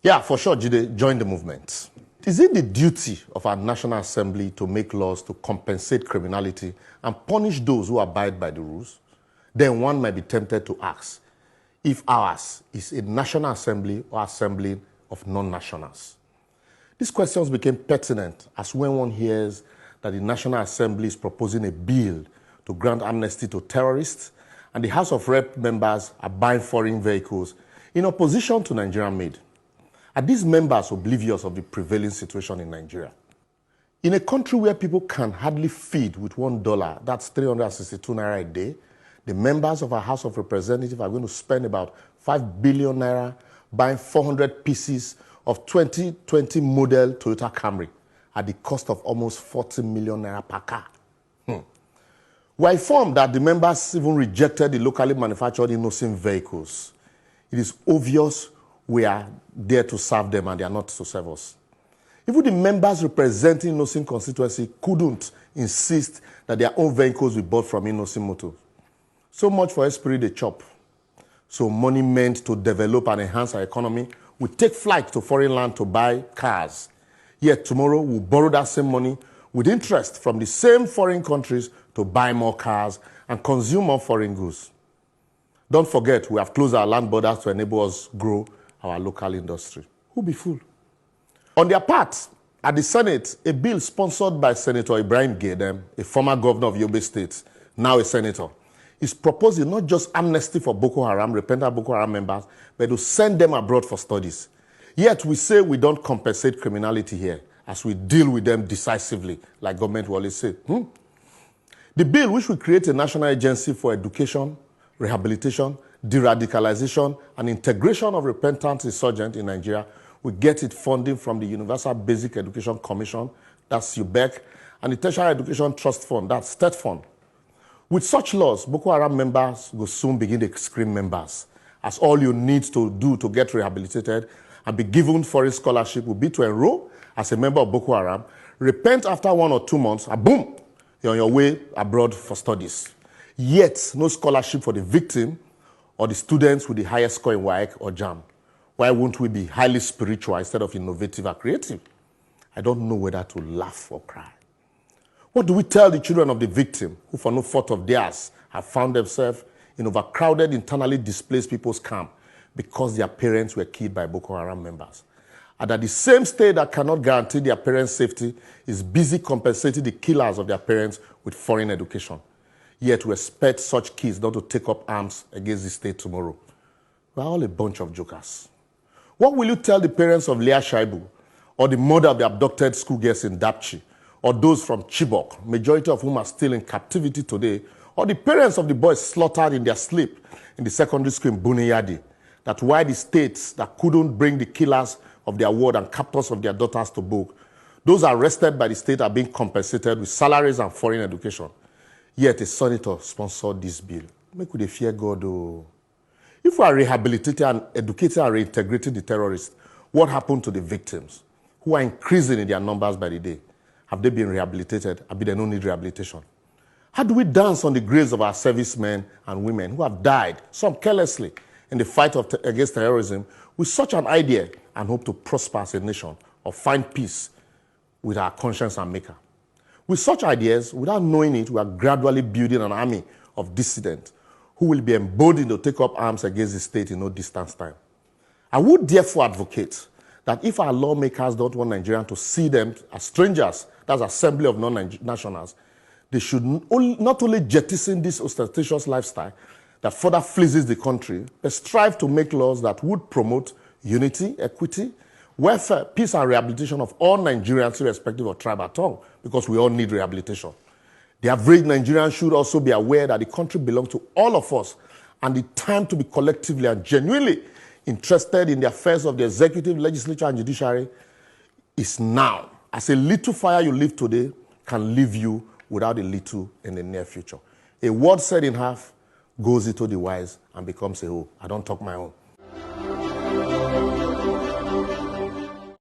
Yeah, for sure, Jide, join the movement. Is it the duty of our National Assembly to make laws to compensate criminality and punish those who abide by the rules? Then one might be tempted to ask if ours is a National Assembly or assembly of non-nationals. These questions became pertinent as when one hears that the National Assembly is proposing a bill to grant amnesty to terrorists and the House of Rep members are buying foreign vehicles in opposition to Nigerian-made. Are these members oblivious of the prevailing situation in Nigeria? In a country where people can hardly feed with $1, that's 362 naira a day, the members of our House of Representatives are going to spend about 5 billion naira buying 400 pieces of 2020 model Toyota Camry at the cost of almost 40 million naira per car. We're informed that the members even rejected the locally manufactured innocent vehicles. It is obvious we are there to serve them and they are not to serve us. Even the members representing innocent constituency couldn't insist that their own vehicles be bought from innocent motors. So much for esprit de chop. So money meant to develop and enhance our economy will take flight to foreign land to buy cars. Yet tomorrow we'll borrow that same money with interest from the same foreign countries to buy more cars and consume more foreign goods. Don't forget, we have closed our land borders to enable us grow our local industry. Who be fool? On their part, at the Senate, a bill sponsored by Senator Ibrahim Gaidam, a former governor of Yobe State, now a senator, is proposing not just amnesty for Boko Haram, repentant Boko Haram members, but to send them abroad for studies. Yet we say we don't compensate criminality here, as we deal with them decisively, like government will always say. The bill, which will create a national agency for education, rehabilitation, de-radicalization, and integration of repentant insurgents in Nigeria, will get its funding from the Universal Basic Education Commission, that's UBEC, and the Tertiary Education Trust Fund, that's STET Fund. With such laws, Boko Haram members will soon begin to scream members, as all you need to do to get rehabilitated and be given foreign scholarship will be to enroll as a member of Boko Haram, repent after 1 or 2 months, and boom, you're on your way abroad for studies. Yet, no scholarship for the victim or the students with the highest score in WAEC or JAM. Why won't we be highly spiritual instead of innovative or creative? I don't know whether to laugh or cry. What do we tell the children of the victim who for no fault of theirs have found themselves in overcrowded, internally displaced people's camp because their parents were killed by Boko Haram members? And that the same state that cannot guarantee their parents' safety is busy compensating the killers of their parents with foreign education. Yet we expect such kids not to take up arms against the state tomorrow. We're all a bunch of jokers. What will you tell the parents of Leah Shaibu, or the mother of the abducted schoolgirls in Dapchi, or those from Chibok, majority of whom are still in captivity today, or the parents of the boys slaughtered in their sleep in the secondary school in Buniyadi, that why the states that couldn't bring the killers of their ward and captors of their daughters to book, those arrested by the state are being compensated with salaries and foreign education. Yet a senator sponsored this bill. Make we dey fear God, oh. If we are rehabilitating and educating and reintegrating the terrorists, what happened to the victims who are increasing in their numbers by the day? Have they been rehabilitated? Have they don't need rehabilitation? How do we dance on the graves of our servicemen and women who have died, some carelessly, in the fight against terrorism with such an idea and hope to prosper as a nation or find peace with our conscience and maker? With such ideas, without knowing it, we are gradually building an army of dissidents who will be emboldened to take up arms against the state in no distant time. I would therefore advocate that if our lawmakers don't want Nigerians to see them as strangers, that's assembly of non-nationals, they should not only jettison this ostentatious lifestyle that further fleeces the country, but strive to make laws that would promote unity, equity, welfare, peace, and rehabilitation of all Nigerians, irrespective of tribe or tongue, because we all need rehabilitation. The average Nigerian should also be aware that the country belongs to all of us, and the time to be collectively and genuinely interested in the affairs of the executive, legislature, and judiciary is now. As a little fire you live today can leave you without a little in the near future. A word said in half goes into the wise and becomes a whole. I don't talk my own.